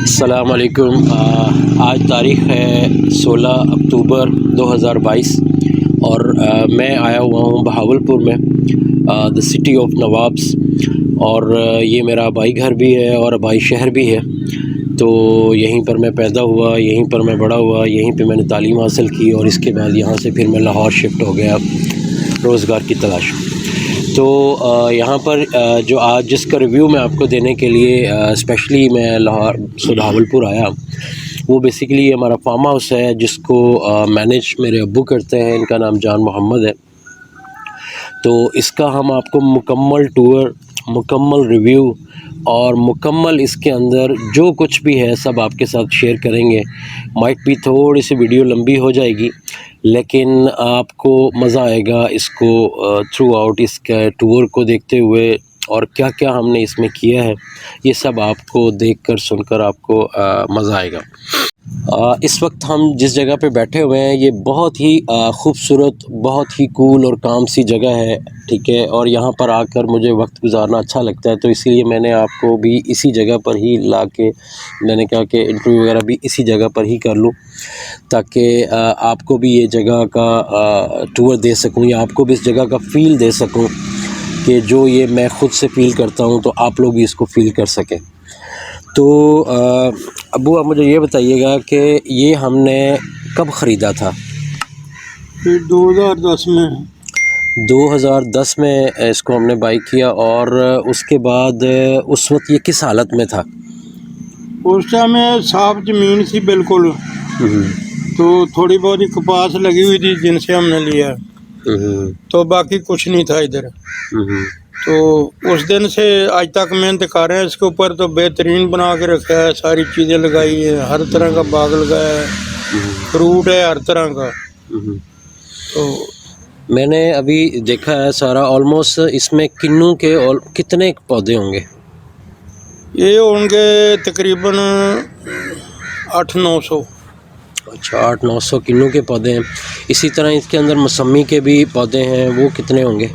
अस्सलाम वालेकुम। आज तारीख़ है 16 अक्टूबर 2022 और मैं आया हुआ हूँ बहावलपुर में, द सिटी ऑफ नवाब्स। और ये मेरा आबाई घर भी है और आबाई शहर भी है। तो यहीं पर मैं पैदा हुआ, यहीं पर मैं बड़ा हुआ, यहीं पे मैंने तालीम हासिल की और इसके बाद यहाँ से फिर मैं लाहौर शिफ्ट हो गया रोज़गार की तलाश। तो यहाँ पर जो आज जिसका रिव्यू मैं आपको देने के लिए स्पेशली मैं लाहौर से बहावलपुर आया, वो बेसिकली हमारा फार्म हाउस है जिसको मैनेज मेरे अब्बू करते हैं। इनका नाम जान मोहम्मद है। तो इसका हम आपको मुकम्मल टूर, मुकम्मल रिव्यू और मुकम्मल इसके अंदर जो कुछ भी है सब आपके साथ शेयर करेंगे। माइट भी थोड़ी सी वीडियो लंबी हो जाएगी, लेकिन आपको मज़ा आएगा इसको थ्रू आउट इसका टूर को देखते हुए, और क्या क्या हमने इसमें किया है ये सब आपको देखकर सुनकर आपको मज़ा आएगा। इस वक्त हम जिस जगह पे बैठे हुए हैं ये बहुत ही ख़ूबसूरत, बहुत ही कूल और काम सी जगह है, ठीक है। और यहाँ पर आकर मुझे वक्त गुजारना अच्छा लगता है, तो इसीलिए मैंने आपको भी इसी जगह पर ही ला के मैंने कहा कि इंटरव्यू वगैरह भी इसी जगह पर ही कर लूँ, ताकि आपको भी ये जगह का टूर दे सकूँ या आपको भी इस जगह का फ़ील दे सकूँ कि जो ये मैं ख़ुद से फ़ील करता हूँ तो आप लोग भी इसको फ़ील कर सकें। तो अब्बू आप मुझे ये बताइएगा कि ये हमने कब ख़रीदा था? फिर 2010 में 2010 में इसको हमने बाई किया। और उसके बाद उस वक्त ये किस हालत में था? उस टाइम में साफ ज़मीन थी बिल्कुल, तो थोड़ी बहुत ही कपास लगी हुई थी जिनसे हमने लिया, तो बाकी कुछ नहीं था इधर। तो उस दिन से आज तक मेहनत कर रहे हैं इसके ऊपर, तो बेहतरीन बना के रखा है, सारी चीज़ें लगाई है, हर तरह का बाग लगाया है, फ्रूट है हर तरह का। तो मैंने अभी देखा है सारा, ऑलमोस्ट इसमें किन्नू के और कितने पौधे होंगे? ये होंगे तकरीबन 800-900। अच्छा, 800-900 किन्नू के पौधे हैं। इसी तरह इसके अंदर मौसमी के भी पौधे हैं, वो कितने होंगे?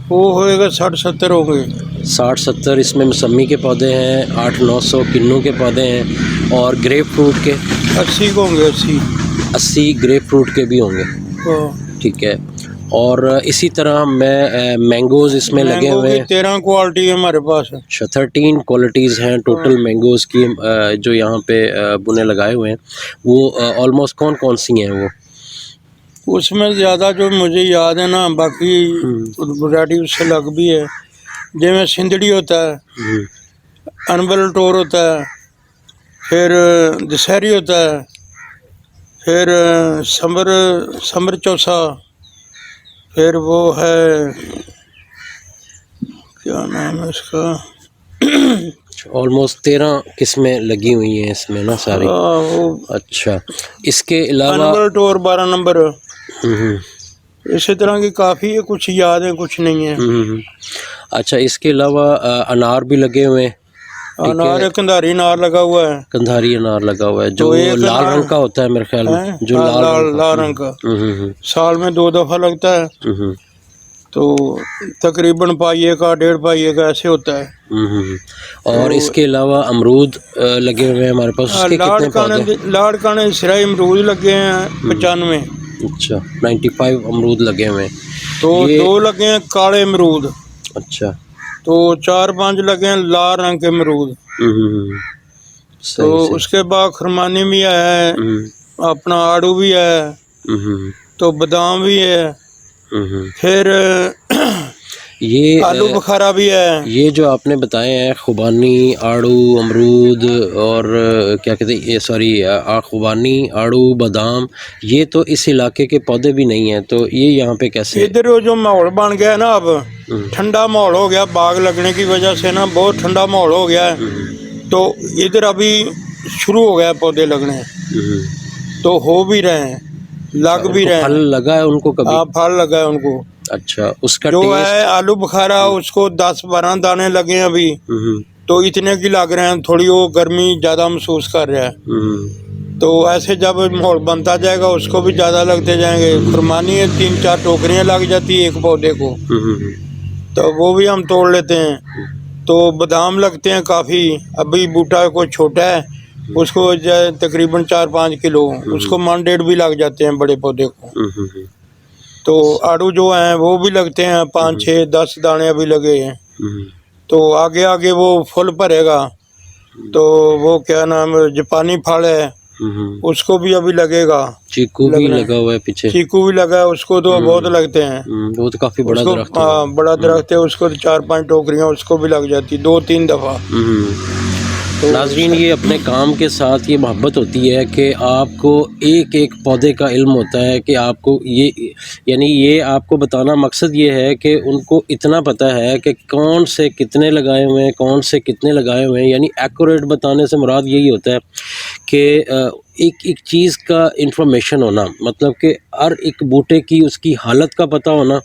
वो होएगा 60-70 होंगे। 60-70 इसमें मौसमी के पौधे हैं, 800-900 किन्नू के पौधे हैं। और ग्रेप फ्रूट के 80 को होंगे, 80 ग्रेप फ्रूट के भी होंगे, ठीक है। और इसी तरह मैंगोज़ इसमें लगे हुए हैं। 13 क्वालिटी है हमारे पास। अच्छा, 13 क्वालिटीज़ हैं टोटल मैंगोज़ की जो यहाँ पे बुने लगाए हुए हैं। वो ऑलमोस्ट कौन कौन सी हैं वो? उसमें ज़्यादा जो मुझे याद है ना, बाकी वैरायटी उससे अलग भी है। जिसमें सिंदड़ी होता है, अनबल टोर होता है, फिर दशहरी होता है, फिर समर चौसा, फिर वो है क्या नाम है इसका, ऑलमोस्ट 13 किस्में लगी हुई हैं इसमें ना सारी। अच्छा, इसके अलावा अनबल टोर 12 नंबर, इसी तरह की काफ़ी है, कुछ याद है कुछ नहीं है। अच्छा, इसके अलावा अनार भी लगे हुए हैं। अनार है, कंधारी अनार लगा हुआ है। कंधारी अनार लगा हुआ है जो लाल रंग का होता है मेरे ख्याल में, जो लाल रंग का साल में 2 दफ़ा लगता है। तो तकरीबन पाइये का 1.5 पाइये का ऐसे होता है। और इसके अलावा अमरूद लगे हुए हैं हमारे पास। उसके कितने पौधे? लाड़काने सिराई अमरूद लगे हैं 95। अच्छा, 95 अमरूद लगे हुए हैं। तो 2 लगे हैं काले अमरूद। अच्छा, तो 4-5 लगे हैं लाल रंग के अमरूद। तो उसके बाद खरमानी भी है, अपना आड़ू भी है, तो बादाम भी है, फिर ये आलू बुखारा भी है। ये जो आपने बताए हैं खुबानी, आड़ू, अमरूद और क्या कहते हैं ये, सॉरी खुबानी, आड़ू, बादाम, ये तो इस इलाके के पौधे भी नहीं हैं, तो ये यहाँ पे कैसे? इधर जो माहौल बन गया है ना, अब ठंडा माहौल हो गया, बाग लगने की वजह से ना बहुत ठंडा माहौल हो गया है। तो इधर अभी शुरू हो गया पौधे लगने, तो हो भी रहे हैं, लग भी रहे हैं। फल लगा है उनको कभी? हाँ, फल लगा है उनको। अच्छा, उसका जो है आलू बुखारा, उसको 10-12 दाने लगे अभी, तो इतने की लग रहे हैं, थोड़ी वो गर्मी ज़्यादा महसूस कर रहा है। तो ऐसे जब माहौल बनता जाएगा उसको भी ज़्यादा लगते जाएंगे। खुरमानी है, 3-4 टोकरियाँ लग जाती है एक पौधे को, तो वो भी हम तोड़ लेते हैं। तो बादाम लगते हैं काफ़ी। अभी बूटा कोई छोटा है, उसको तकरीबन 4-5 किलो, उसको मन 1.5 भी लग जाते हैं बड़े पौधे को। तो आड़ू जो हैं वो भी लगते हैं 5-6-10 दाने अभी लगे हैं। तो आगे आगे वो फूल भरेगा। तो वो क्या नाम है, जापानी फल है, उसको भी अभी लगेगा। चीकू भी लगा हुआ है पीछे। चीकू भी लगा है, उसको तो बहुत लगते हैं। वो तो काफी बड़ा उसको दरख्त है। हाँ बड़ा दरख्त है, उसको तो 4-5 टोकरियाँ उसको भी लग जाती 2-3 दफ़ा। तो नाज़रीन, ये अपने काम के साथ ये मोहब्बत होती है कि आपको एक एक पौधे का इल्म होता है कि आपको ये यानी ये आपको बताना मकसद ये है कि उनको इतना पता है कि कौन से कितने लगाए हुए हैं, कौन से कितने लगाए हुए हैं। यानी एक्यूरेट बताने से मुराद यही होता है कि एक एक चीज़ का इंफॉर्मेशन होना, मतलब कि हर एक बूटे की उसकी हालत का पता होना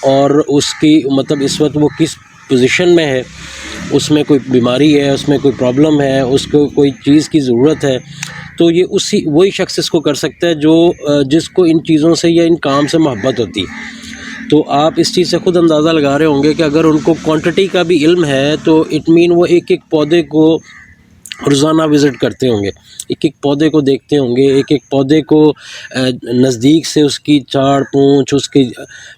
और उसकी मतलब इस वक्त वो किस पोजीशन में है, उसमें कोई बीमारी है, उसमें कोई प्रॉब्लम है, उसको कोई चीज़ की ज़रूरत है। तो ये वही शख्स इसको कर सकता है जो जिसको इन चीज़ों से या इन काम से मोहब्बत होती है। तो आप इस चीज़ से ख़ुद अंदाज़ा लगा रहे होंगे कि अगर उनको क्वांटिटी का भी इल्म है तो इट मीन वो एक एक पौधे को रोज़ाना विज़िट करते होंगे, एक एक पौधे को देखते होंगे, एक एक पौधे को नज़दीक से उसकी चाड़ पूँछ, उसकी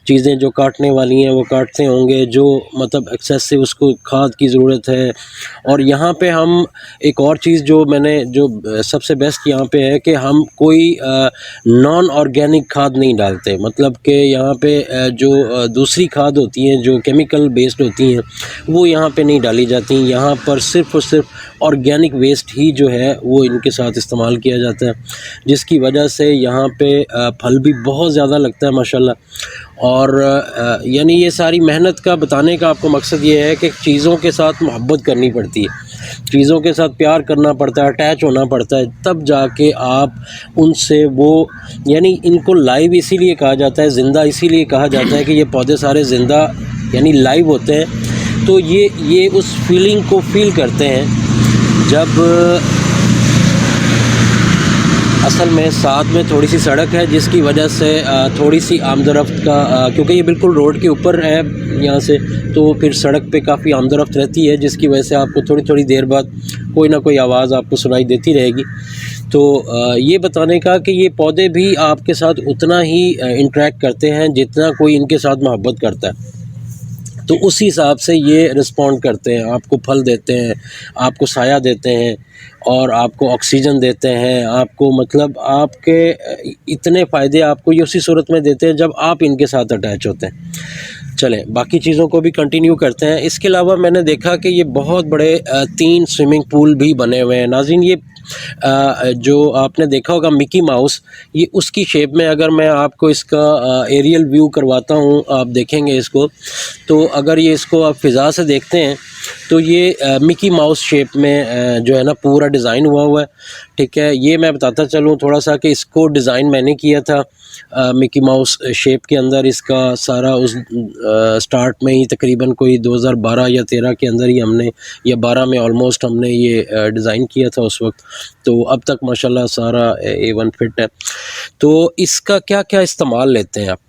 चीज़ें जो काटने वाली हैं वो काटते होंगे, जो मतलब एक्सेसिव उसको खाद की ज़रूरत है। और यहाँ पे हम एक और चीज़ जो सबसे बेस्ट यहाँ पे है कि हम कोई नॉन ऑर्गेनिक खाद नहीं डालते। मतलब कि यहाँ पे जो दूसरी खाद होती हैं जो केमिकल बेस्ड होती हैं वो यहाँ पे नहीं डाली जाती। यहाँ पर सिर्फ़ और सिर्फ ऑर्गेनिक वेस्ट ही जो है वो इनके साथ इस्तेमाल किया जाता है, जिसकी वजह से यहाँ पे फल भी बहुत ज़्यादा लगता है माशाल्लाह। और यानी ये सारी मेहनत का बताने का आपको मकसद ये है कि चीज़ों के साथ मोहब्बत करनी पड़ती है, चीज़ों के साथ प्यार करना पड़ता है, अटैच होना पड़ता है, तब जाके आप उनसे वो यानी इनको लाइव इसीलिए कहा जाता है, ज़िंदा इसीलिए कहा जाता है कि ये पौधे सारे ज़िंदा यानी लाइव होते हैं। तो ये उस फीलिंग को फ़ील करते हैं जब असल में साथ में थोड़ी सी सड़क है जिसकी वजह से थोड़ी सी आमदरफ्त का क्योंकि ये बिल्कुल रोड के ऊपर है यहाँ से, तो फिर सड़क पे काफ़ी आमदरफ्त रहती है जिसकी वजह से आपको थोड़ी थोड़ी देर बाद कोई ना कोई आवाज़ आपको सुनाई देती रहेगी। तो ये बताने का कि ये पौधे भी आपके साथ उतना ही इंटरेक्ट करते हैं जितना कोई इनके साथ मोहब्बत करता है। तो उसी हिसाब से ये रिस्पॉन्ड करते हैं, आपको फल देते हैं, आपको साया देते हैं और आपको ऑक्सीजन देते हैं, आपको मतलब आपके इतने फ़ायदे आपको ये उसी सूरत में देते हैं जब आप इनके साथ अटैच होते हैं। चलें बाकी चीज़ों को भी कंटिन्यू करते हैं। इसके अलावा मैंने देखा कि ये बहुत बड़े 3 स्विमिंग पूल भी बने हुए हैं। नाज़रीन, ये जो आपने देखा होगा मिकी माउस, ये उसकी शेप में अगर मैं आपको इसका एरियल व्यू करवाता हूँ, आप देखेंगे इसको, तो अगर ये इसको आप फ़िज़ा से देखते हैं तो ये मिकी माउस शेप में जो है ना पूरा डिज़ाइन हुआ है। ठीक है, ये मैं बताता चलूँ थोड़ा सा कि इसको डिज़ाइन मैंने किया था मिकी माउस शेप के अंदर। इसका सारा उस स्टार्ट में ही तकरीबन कोई 2012 या 13 के अंदर ही हमने, या 12 में ऑलमोस्ट हमने ये डिज़ाइन किया था उस वक्त। तो अब तक माशाल्लाह सारा A1 फिट है। तो इसका क्या क्या इस्तेमाल लेते हैं आप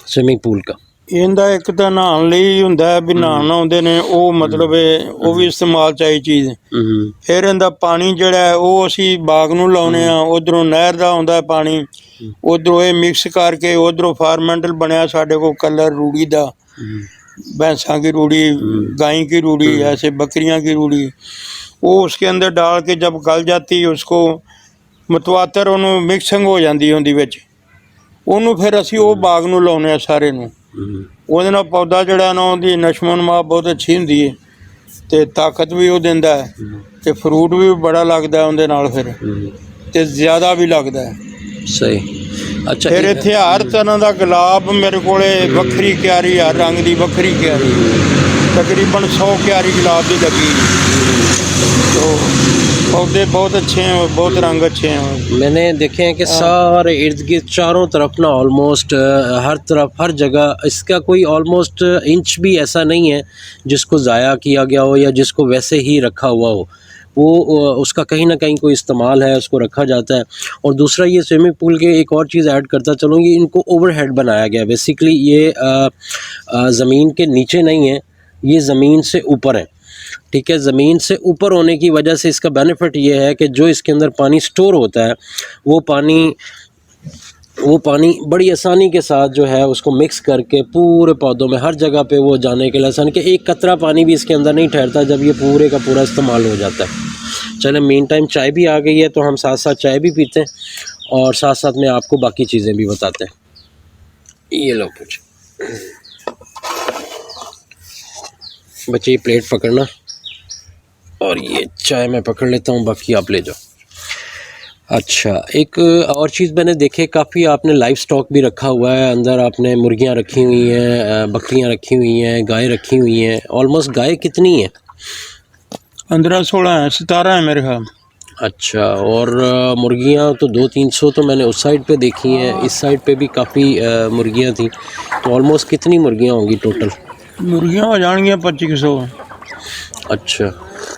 स्विमिंग पूल का? ਇਹਦਾ ਇੱਕ ਤਾਂ ਨਹਾਉਣ ਲਈ ਹੁੰਦਾ ਹੈ ਵੀ ਨਹਾਉਣ ਆਉਂਦੇ ਨੇ, ਉਹ ਮਤਲਬ ਉਹ ਵੀ ਇਸਤੇਮਾਲ ਚ ਆਈ ਚੀਜ਼। ਫਿਰ ਇਹਦਾ ਪਾਣੀ ਜਿਹੜਾ ਹੈ ਉਹ ਅਸੀਂ ਬਾਗ ਨੂੰ ਲਾਉਨੇ ਆ, ਉਧਰੋਂ ਨਹਿਰ ਦਾ ਆਉਂਦਾ ਪਾਣੀ, ਉਧਰੋਂ ਇਹ ਮਿਕਸ ਕਰਕੇ ਉਧਰੋਂ ਫਾਰਮੈਂਟਲ ਬਣਿਆ ਸਾਡੇ ਕੋਲ कलर रूढ़ी ਦਾ, भैंसा की रूढ़ी, गाय की रूढ़ी, ऐसे बकरियां की रूढ़ी, वो उसके अंदर डाल के जब गल जाती उसको मतवातर ਉਹਨੂੰ मिक्सिंग हो जाती ਉਹਦੀ ਵਿੱਚ, ਉਹਨੂੰ ਫਿਰ ਅਸੀਂ ਉਹ ਬਾਗ ਨੂੰ ਲਾਉਨੇ ਆ ਸਾਰੇ ਨੂੰ। ਉਹਦੇ ਨਾਲ ਪੌਦਾ ਜਿਹੜਾ ਨਾ ਉਹਦੀ ਨਸ਼ਮੋ ਨਮਾ ਬਹੁਤ ਅੱਛੀ ਹੁੰਦੀ ਹੈ ਅਤੇ ਤਾਕਤ ਵੀ ਉਹ ਦਿੰਦਾ ਹੈ ਅਤੇ ਫਰੂਟ ਵੀ ਬੜਾ ਲੱਗਦਾ ਉਹਦੇ ਨਾਲ ਫਿਰ, ਅਤੇ ਜ਼ਿਆਦਾ ਵੀ ਲੱਗਦਾ ਹੈ। ਸਹੀ। ਅੱਛਾ, ਫਿਰ ਇੱਥੇ ਹਰ ਤਰ੍ਹਾਂ ਦਾ ਗੁਲਾਬ ਮੇਰੇ ਕੋਲ ਵੱਖਰੀ ਕਿਆਰੀ, ਹਰ ਰੰਗ ਦੀ ਵੱਖਰੀ ਕਿਆਰੀ, तकरीबन 100 क्यारी गुलाब की लगी। तो पौधे बहुत अच्छे हैं, बहुत रंग अच्छे हैं। मैंने देखे हैं कि सारे इर्द गिर्द चारों तरफ ना ऑलमोस्ट हर तरफ हर जगह इसका कोई ऑलमोस्ट इंच भी ऐसा नहीं है जिसको ज़ाया किया गया हो या जिसको वैसे ही रखा हुआ हो। वो उसका कहीं ना कहीं कोई इस्तेमाल है, उसको रखा जाता है। और दूसरा ये स्विमिंग पूल के एक और चीज़ ऐड करता चलूँ, ये इनको ओवरहेड बनाया गया। बेसिकली ये ज़मीन के नीचे नहीं है, ये ज़मीन से ऊपर है, ठीक है। ज़मीन से ऊपर होने की वजह से इसका बेनिफिट ये है कि जो इसके अंदर पानी स्टोर होता है वो पानी बड़ी आसानी के साथ जो है उसको मिक्स करके पूरे पौधों में हर जगह पे वो जाने के लिए आसान, कि एक कतरा पानी भी इसके अंदर नहीं ठहरता जब ये पूरे का पूरा इस्तेमाल हो जाता है। चले, मीन टाइम चाय भी आ गई है तो हम साथ साथ चाय भी पीते हैं और साथ साथ में आपको बाकी चीज़ें भी बताते हैं। ये लो कुछ बच्चे, ये प्लेट पकड़ना और ये चाय मैं पकड़ लेता हूँ, बाकी आप ले जाओ। अच्छा, एक और चीज़ मैंने देखे, काफ़ी आपने लाइव स्टॉक भी रखा हुआ है अंदर। आपने मुर्गियाँ रखी हुई हैं, बकरियाँ रखी हुई हैं, गाय रखी हुई हैं। ऑलमोस्ट गाय कितनी है? 15-16 है, 17 है मेरे ख्याल। अच्छा, और मुर्गियाँ तो 200-300 तो मैंने उस साइड पे देखी हैं, इस साइड पे भी काफ़ी मुर्गियाँ थी। तो ऑलमोस्ट कितनी मुर्गियाँ होंगी टोटल? मुर्गियाँ हो जाएंगी 2500। अच्छा,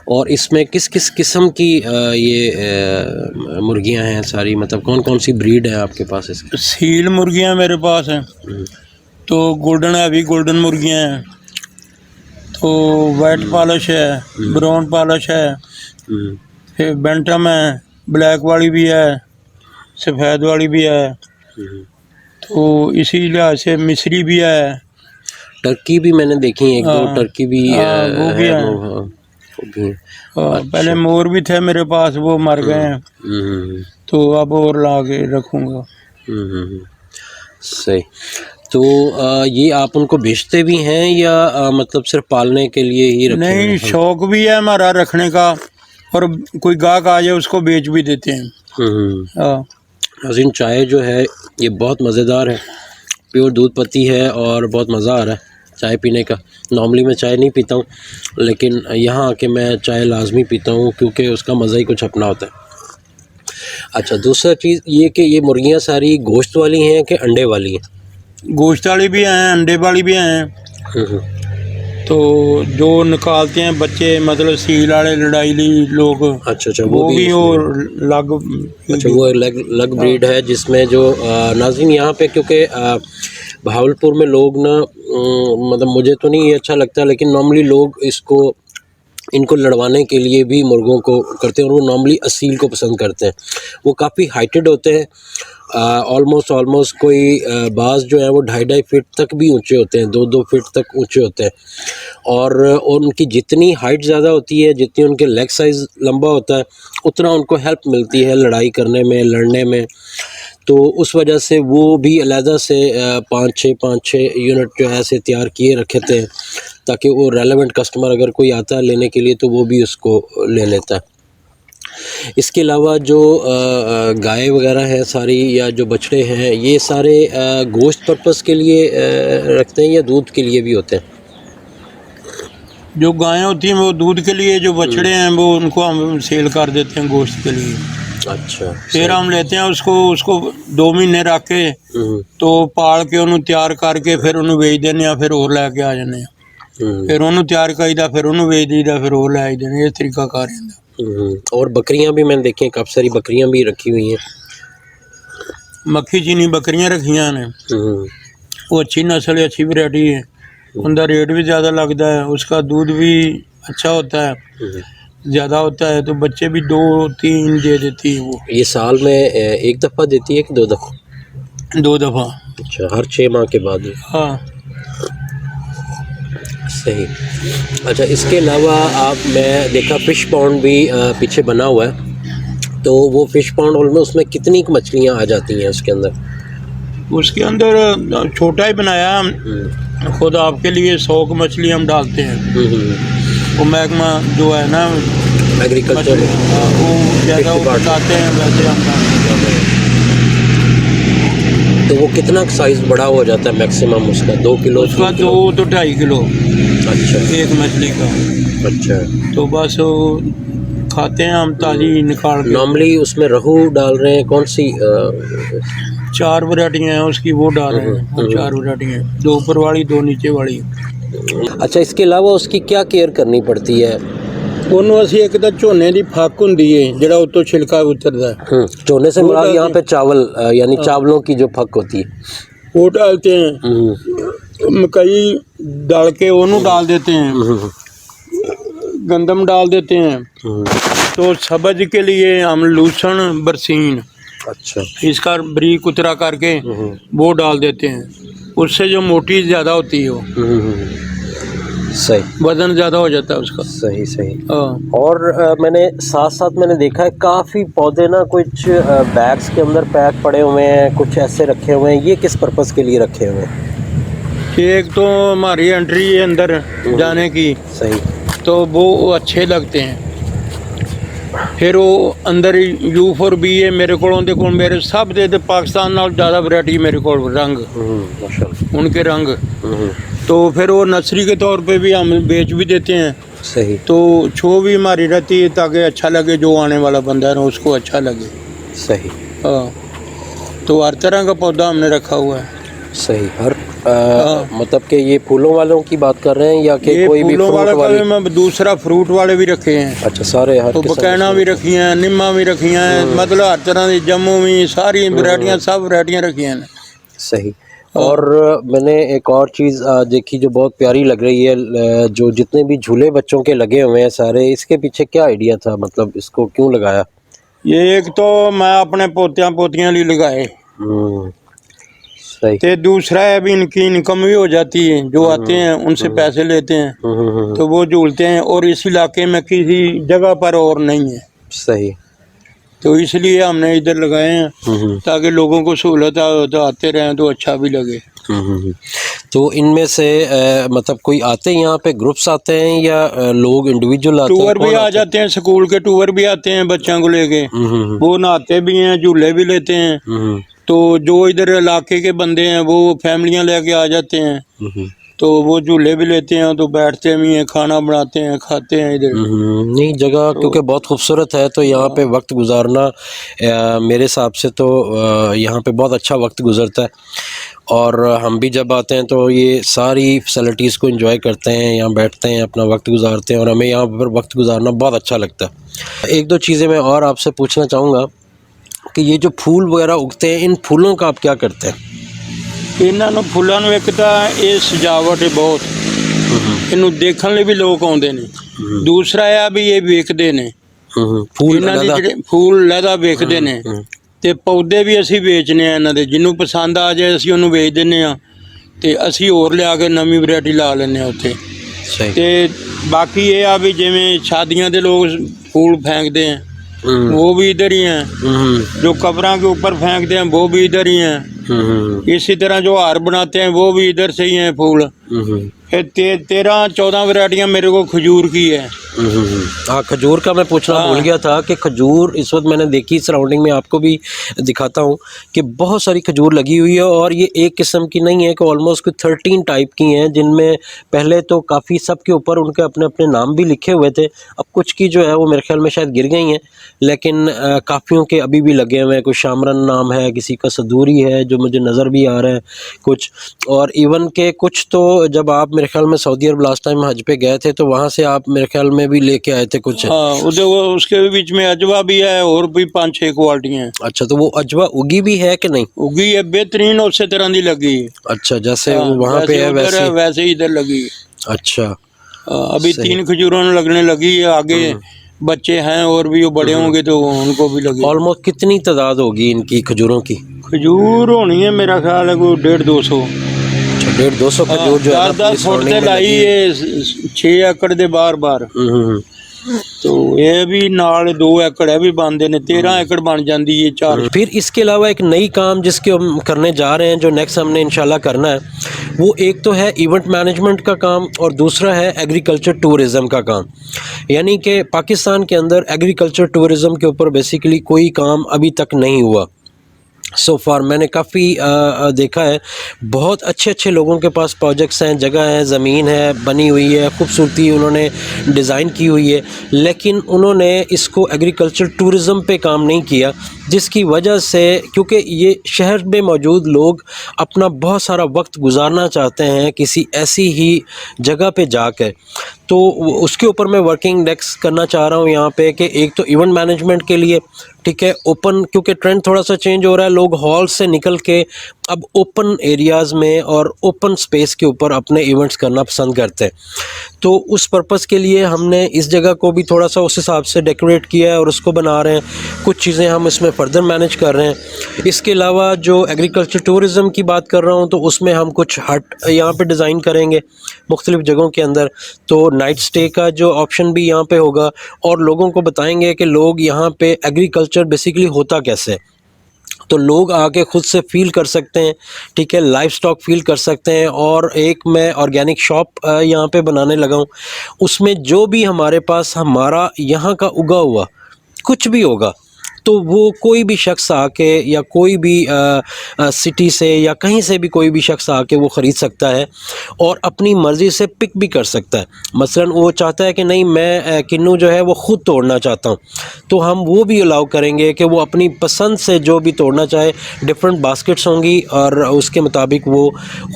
और इसमें किस किस किस्म की ये मुर्गियां हैं सारी, मतलब कौन कौन सी ब्रीड है आपके पास इसकी? सील मुर्गियाँ मेरे पास हैं, तो गोल्डन हैवी गोल्डन मुर्गियाँ हैं, तो वाइट पॉलिश है, ब्राउन पॉलिश है, फिर बेंटम है, ब्लैक वाली भी है, सफ़ेद वाली भी है, तो इसी लिहाज से मिस्री भी है। टर्की भी मैंने देखी है, एक दो हाँ, टर्की भी हाँ, वो भी है। वो भी है। पहले मोर भी थे मेरे पास, वो मर गए हैं, तो अब और ला के रखूँगा। सही। तो ये आप उनको बेचते भी हैं या मतलब सिर्फ पालने के लिए ही रखे नहीं, हैं? शौक भी है हमारा रखने का, और कोई गाहक आ जाए उसको बेच भी देते हैं। हाँ। नाज़रीन, चाय जो है ये बहुत मज़ेदार है, प्योर दूध पत्ती है और बहुत मज़ा आ रहा है चाय पीने का। नॉर्मली मैं चाय नहीं पीता हूँ, लेकिन यहाँ आके मैं चाय लाजमी पीता हूँ क्योंकि उसका मज़ा ही कुछ अपना होता है। अच्छा, दूसरा चीज़ ये कि ये मुर्गियाँ सारी गोश्त वाली हैं कि अंडे वाली हैं? गोश्त वाली भी हैं, अंडे वाली भी हैं। तो जो निकालते हैं बच्चे, मतलब सील वाले लड़ाईली लोग, अच्छा, वो भी और लग। अच्छा, वो लग ब्रीड है जिसमें जो नाज़रीन यहाँ पे, क्योंकि बहावलपुर में लोग ना मतलब मुझे तो नहीं ये अच्छा लगता, लेकिन नॉर्मली लोग इनको लड़वाने के लिए भी मुर्गों को करते हैं और वो नॉर्मली असील को पसंद करते हैं। वो काफ़ी हाइटेड होते हैं, ऑलमोस्ट कोई बाज़ जो है वो 2.5 फीट तक भी ऊंचे होते हैं, 2-2 फीट तक ऊंचे होते हैं। और उनकी जितनी हाइट ज़्यादा होती है, जितनी उनके लेग साइज़ लंबा होता है, उतना उनको हेल्प मिलती है लड़ाई करने में, लड़ने में। तो उस वजह से वो भी अलहदा से 5-6 यूनिट जो है ऐसे तैयार किए रखे थे, ताकि वो रेलेवेंट कस्टमर अगर कोई आता है लेने के लिए तो वो भी उसको ले लेता है। इसके अलावा जो गाय वगैरह हैं सारी, या जो बछड़े हैं, ये सारे गोश्त पर्पस के लिए रखते हैं या दूध के लिए भी होते हैं? जो गायें होती हैं वो दूध के लिए, जो बछड़े हैं वो उनको हम सेल कर देते हैं गोश्त के लिए। अच्छा, फिर हम लेते हैं उसको 2 महीने रख के, तो पाल के उन्होंने तैयार करके फिर उन्होंने बेच देने हैं, फिर और लैके आ जाने हैं। फिर उन्होंने तैयार करीदा, फिर उन्होंने बेच दीदा, फिर और लै देने। ये तरीका कार है। और बकरियां भी मैंने देखी हैं, काफ़ी सारी बकरियां भी रखी हुई हैं। मक्खी चीनी बकरियां रखियां ने, वो अच्छी नस्ल है, अच्छी वैरायटी है, उनका रेट भी ज़्यादा लगता है, उसका दूध भी अच्छा होता है, ज़्यादा होता है, तो बच्चे भी 2-3 दे देती है वो। ये साल में एक दफ़ा देती है कि 2 दफ़ा? 2 दफ़ा। अच्छा, हर 6 माह के बाद? हाँ। सही। अच्छा, इसके अलावा मैं देखा फ़िश पॉन्ड भी पीछे बना हुआ है, तो वो फ़िश पॉन्ड में उसमें कितनी मछलियाँ आ जाती हैं उसके अंदर? उसके अंदर छोटा ही बनाया हम खुद आपके लिए, 100 मछली हम डालते हैं। वो महकमा जो है ना एग्रीकल्चर, वो ज़्यादा बताते हैं, वैसे हम डालते हैं। तो वो कितना साइज़ बड़ा हो जाता है मैक्सिमम उसका? 2 किलो? उसका 2 तो 2.5 किलो। अच्छा, एक मछली का। अच्छा, तो बस खाते हैं हम ताज़ी निकाल के। नॉर्मली उसमें रहू डाल रहे हैं, कौन सी 4 वैरायटियाँ हैं उसकी, वो डाल रहे हैं। वो 4 वैरायटियाँ, 2 ऊपर वाली, 2 नीचे वाली। अच्छा, इसके अलावा उसकी क्या केयर करनी पड़ती है? ਉਹਨੂੰ ਅਸੀਂ ਇੱਕ ਤਾਂ ਝੋਨੇ ਦੀ ਫੱਕ ਹੁੰਦੀ ਏ ਜਿਹੜਾ ਉੱਤੋਂ छिलका उतरता है, चोने से मुराद यहाँ पे चावल यानी चावलों की जो फक होती है, वो डालते हैं। मकई डाल के ओनू डाल देते हैं, गंदम डाल देते हैं। तो सब्ज के लिए हम लूसन बरसीन अच्छा। इसका बारीक उतरा करके वो डाल देते हैं, उससे जो मोटी ज़्यादा होती है वो सही, वजन ज़्यादा हो जाता है उसका। सही सही। हाँ। और मैंने साथ साथ मैंने देखा है काफ़ी पौधे ना कुछ बैग्स के अंदर पैक पड़े हुए हैं, कुछ ऐसे रखे हुए हैं, ये किस पर्पज़ के लिए रखे हुए हैं? एक तो हमारी एंट्री है अंदर जाने की, सही। तो वो अच्छे लगते हैं। फिर वो अंदर U4B है मेरे को, मेरे सब दे पाकिस्तान नाल ज़्यादा वैरायटी मेरे को रंग, माशाल्लाह। उनके रंग। तो फिर वो नर्सरी के तौर पे भी हम बेच भी देते हैं। सही। तो छो भी हमारी रहती है ताकि अच्छा लगे, जो आने वाला बंदा है ना उसको अच्छा लगे। सही। हाँ, तो हर तरह का पौधा हमने रखा हुआ है। सही। हर मतलब कि ये फूलों वालों की बात कर रहे हैं या कि ये कोई भी फूलों वाले फ्रूट वाली? मैं दूसरा फ्रूट वाले भी रखे हैं। अच्छा, सारे हर तो किस्म बकैना के भी रखी हैं, निम्मा भी रखी हैं, मतलब हर तरह की जम्मू भी सारी वैरायटियाँ, सब वैरायटियाँ रखी हैं। सही। और मैंने एक और चीज़ देखी जो बहुत प्यारी लग रही है, जो जितने भी झूले बच्चों के लगे हुए हैं सारे, इसके पीछे क्या आइडिया था, मतलब इसको क्यों लगाया? ये एक तो मैं अपने पोतियां पोतियां लिए लगाए, सही। ते दूसरा है भी इनकी इनकम भी हो जाती है, जो आते हैं उनसे पैसे लेते हैं तो वो झूलते हैं, और इस इलाके में किसी जगह पर और नहीं है। सही। तो इसलिए हमने इधर लगाए हैं ताकि लोगों को सहूलत हो, तो आते रहें तो अच्छा भी लगे। तो इनमें से मतलब कोई आते हैं यहाँ पे, ग्रुप्स आते हैं या लोग इंडिविजुअल आते हैं? टूर भी आ जाते हैं, स्कूल के टूर भी आते हैं बच्चों को लेके, वो नहाते भी हैं, झूले भी लेते हैं। तो जो इधर इलाके के बंदे हैं वो फैमिलियां लेके आ जाते हैं, तो वो झूले भी लेते हैं, तो बैठते भी हैं, खाना बनाते हैं, खाते हैं इधर। नहीं, जगह क्योंकि बहुत खूबसूरत है, तो यहाँ पे वक्त गुजारना मेरे हिसाब से तो यहाँ पे बहुत अच्छा वक्त गुजरता है। और हम भी जब आते हैं तो ये सारी फैसिलिटीज़ को एंजॉय करते हैं, यहाँ बैठते हैं, अपना वक्त गुजारते हैं, और हमें यहाँ पर वक्त गुजारना बहुत अच्छा लगता है। एक दो चीज़ें मैं और आपसे पूछना चाहूँगा कि ये जो फूल वगैरह उगते हैं, इन फूलों का आप क्या करते हैं? इन्हों फुलों एक तो ये सजावट है बहुत, इनू देखने लिए भी लोग आते हैं। दूसरा है भी ये वेचते ने फूल, फूल लहदा वेचते ने, ते पौधे भी असी बेचने इन्हों के, जिन्हों पसंद आ जाए असी उन्होंने बेच देने, ते असी होर लिया के नवी वैरायटी ला लेने उत्थे। ते बाकी ये आ भी जिवें शादियां दे लोग फूल फेंकते हैं वो भी इधर ही हैं, जो कब्रों के ऊपर फेंकते हैं वो भी इधर ही हैं, इसी तरह जो हार बनाते हैं वो भी इधर से ही हैं फूल। फिर 13-14 वैरायटियाँ मेरे को खजूर की है। हाँ, खजूर का मैं पूछना भूल गया था कि खजूर इस वक्त मैंने देखी सराउंडिंग में, आपको भी दिखाता हूँ कि बहुत सारी खजूर लगी हुई है, और ये एक किस्म की नहीं है कि ऑलमोस्ट कुछ 13 टाइप की हैं, जिनमें पहले तो काफ़ी सब के ऊपर उनके अपने अपने नाम भी लिखे हुए थे। अब कुछ की जो है वो मेरे ख्याल में शायद गिर गई हैं, लेकिन काफ़ियों के अभी भी लगे हुए हैं। कुछ शामरन नाम है, किसी का सदूरी है जो मुझे नज़र भी आ रहा है कुछ, और इवन के कुछ तो जब आप मेरे ख्याल में सऊदी अरब लास्ट टाइम हज पे गए थे तो वहाँ से आप मेरे ख्याल में भी लेके आए थे कुछ। हाँ, उसके बीच में अजवा भी है, और भी 5-6 क्वालिटियाँ हैं। अच्छा, तो वो अजवा उगी भी है कि नहीं? उगी है, बेहतरीन उसी तरह की लगी है। अच्छा, जैसे वहाँ पे है वैसे ही इधर लगी है। अच्छा, अभी 3 खजूरों लगने लगी है, आगे बच्चे हैं और भी वो बड़े होंगे तो उनको भी लगे। ऑलमोस्ट कितनी तादाद होगी इनकी खजूरों की? खजूर होनी है मेरा ख्याल है कोई 150-200। 150-200 खजूर जो है 10 फुट से लाई है 6 एकड़ दे बार तो ये भी नाल 2 एकड़ है भी बनते ने, 13 एकड़ बन जाती है 4। फिर इसके अलावा एक नई काम जिसके हम करने जा रहे हैं, जो नेक्स्ट हमने इंशाल्लाह करना है, वो एक तो है इवेंट मैनेजमेंट का काम, और दूसरा है एग्रीकल्चर टूरिज़म का काम। यानी कि पाकिस्तान के अंदर एग्रीकल्चर टूरिज़म के ऊपर बेसिकली कोई काम अभी तक नहीं हुआ। सो फार मैंने काफ़ी देखा है, बहुत अच्छे अच्छे लोगों के पास प्रोजेक्ट्स हैं, जगह है, ज़मीन है, बनी हुई है, खूबसूरती उन्होंने डिज़ाइन की हुई है, लेकिन उन्होंने इसको एग्रीकल्चर टूरिज़म पे काम नहीं किया, जिसकी वजह से क्योंकि ये शहर में मौजूद लोग अपना बहुत सारा वक्त गुजारना चाहते हैं किसी ऐसी ही जगह पे जाकर, तो उसके ऊपर मैं वर्किंग नेक्स्ट करना चाह रहा हूँ यहाँ पे कि एक तो इवेंट मैनेजमेंट के लिए ठीक है, ओपन, क्योंकि ट्रेंड थोड़ा सा चेंज हो रहा है, लोग हॉल से निकल के अब ओपन एरियाज़ में और ओपन स्पेस के ऊपर अपने इवेंट्स करना पसंद करते हैं। तो उस पर्पज़ के लिए हमने इस जगह को भी थोड़ा सा उस हिसाब से डेकोरेट किया है और उसको बना रहे हैं। कुछ चीज़ें हम इसमें फ़र्दर मैनेज कर रहे हैं। इसके अलावा जो एग्रीकल्चर टूरिज़म की बात कर रहा हूँ, तो उसमें हम कुछ हट यहाँ पे डिज़ाइन करेंगे मुख्तलिफ़ जगहों के अंदर। तो नाइट स्टे का जो ऑप्शन भी यहाँ पे होगा और लोगों को बताएंगे कि लोग यहाँ पे एग्रीकल्चर बेसिकली होता कैसे है, तो लोग आके ख़ुद से फ़ील कर सकते हैं, ठीक है, लाइव स्टॉक फ़ील कर सकते हैं। और एक मैं ऑर्गेनिक शॉप यहाँ पे बनाने लगा हूँ, उसमें जो भी हमारे पास हमारा यहाँ का उगा हुआ कुछ भी होगा, तो वो कोई भी शख्स आके या कोई भी सिटी से या कहीं से भी कोई भी शख्स आके वो ख़रीद सकता है और अपनी मर्ज़ी से पिक भी कर सकता है। मसलन वो चाहता है कि नहीं, मैं किन्नू जो है वो ख़ुद तोड़ना चाहता हूँ, तो हम वो भी अलाउ करेंगे कि वो अपनी पसंद से जो भी तोड़ना चाहे, डिफरेंट बास्केट्स होंगी और उसके मुताबिक वो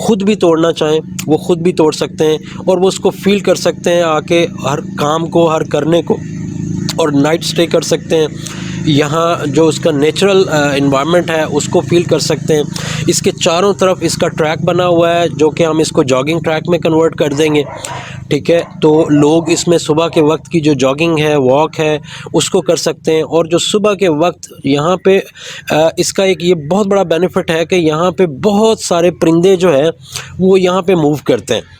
ख़ुद भी तोड़ना चाहें वो ख़ुद भी तोड़ सकते हैं और वो उसको फ़ील कर सकते हैं आके, हर काम को, हर करने को, और नाइट स्टे कर सकते हैं यहाँ। जो उसका नेचुरल इन्वायरमेंट है उसको फ़ील कर सकते हैं। इसके चारों तरफ इसका ट्रैक बना हुआ है जो कि हम इसको जॉगिंग ट्रैक में कन्वर्ट कर देंगे, ठीक है। तो लोग इसमें सुबह के वक्त की जो जॉगिंग है, वॉक है, उसको कर सकते हैं। और जो सुबह के वक्त यहाँ पे इसका एक ये बहुत बड़ा बेनिफिट है कि यहाँ पे बहुत सारे परिंदे जो है वो यहाँ पे मूव करते हैं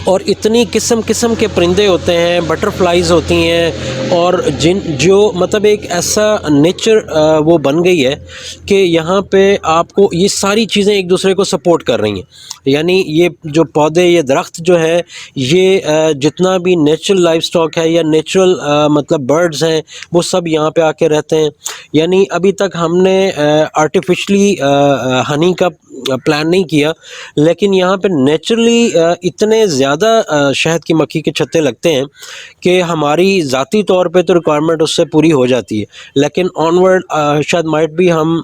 और इतनी किस्म किस्म के परिंदे होते हैं, बटरफ्लाइज होती हैं, और जो मतलब एक ऐसा नेचर वो बन गई है कि यहाँ पे आपको ये सारी चीज़ें एक दूसरे को सपोर्ट कर रही हैं। यानी ये जो पौधे, ये दरख्त जो है, ये जितना भी नेचुरल लाइफ स्टॉक है या नेचुरल मतलब बर्ड्स हैं, वो सब यहाँ पे आके रहते हैं। यानी अभी तक हमने आर्टिफिशली हनी का प्लान नहीं किया, लेकिन यहाँ पे नेचुरली इतने ज़्यादा शहद की मक्खी के छत्ते लगते हैं कि हमारी ज़ाती तौर पे तो रिक्वायरमेंट उससे पूरी हो जाती है, लेकिन ऑनवर्ड शायद माइट भी हम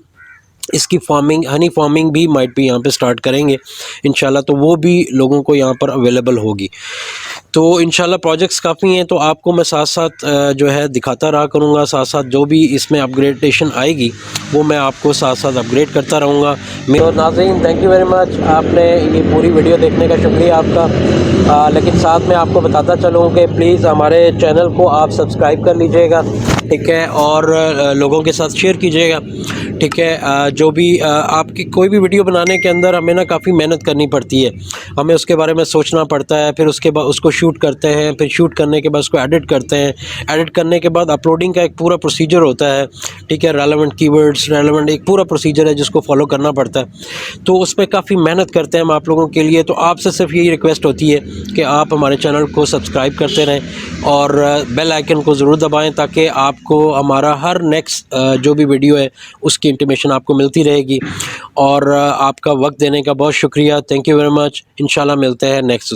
इसकी फार्मिंग, हनी फार्मिंग भी माइट भी यहाँ पे स्टार्ट करेंगे इंशाल्लाह, तो वो भी लोगों को यहाँ पर अवेलेबल होगी। तो इंशाल्लाह प्रोजेक्ट्स काफ़ी हैं, तो आपको मैं साथ साथ जो है दिखाता रहा करूँगा, साथ साथ जो भी इसमें अपग्रेडेशन आएगी वो मैं आपको साथ साथ अपग्रेड करता रहूँगा। तो नाज़रीन, थैंक यू वेरी मच, आपने ये पूरी वीडियो देखने का शुक्रिया आपका। लेकिन साथ में आपको बताता चलूँ कि प्लीज़ हमारे चैनल को आप सब्सक्राइब कर लीजिएगा, ठीक है, और लोगों के साथ शेयर कीजिएगा, ठीक है। जो भी आपकी कोई भी वीडियो बनाने के अंदर हमें ना काफ़ी मेहनत करनी पड़ती है, हमें उसके बारे में सोचना पड़ता है, फिर उसके बाद उसको शूट करते हैं, फिर शूट करने के बाद उसको एडिट करते हैं, एडिट करने के बाद अपलोडिंग का एक पूरा प्रोसीजर होता है, ठीक है, रेलेवेंट कीवर्ड्स, रेलेवेंट एक पूरा प्रोसीजर है जिसको फॉलो करना पड़ता है। तो उसमें काफ़ी मेहनत करते हैं हम आप लोगों के लिए। तो आपसे सिर्फ यही रिक्वेस्ट होती है कि आप हमारे चैनल को सब्सक्राइब करते रहें और बेल आइकन को ज़रूर दबाएँ ताकि आपको हमारा हर नेक्स्ट जो भी वीडियो है उसकी इंटीमेशन आपको मिलती रहेगी। और आपका वक्त देने का बहुत शुक्रिया, थैंक यू वेरी मच। इंशाल्लाह मिलते हैं नेक्स्ट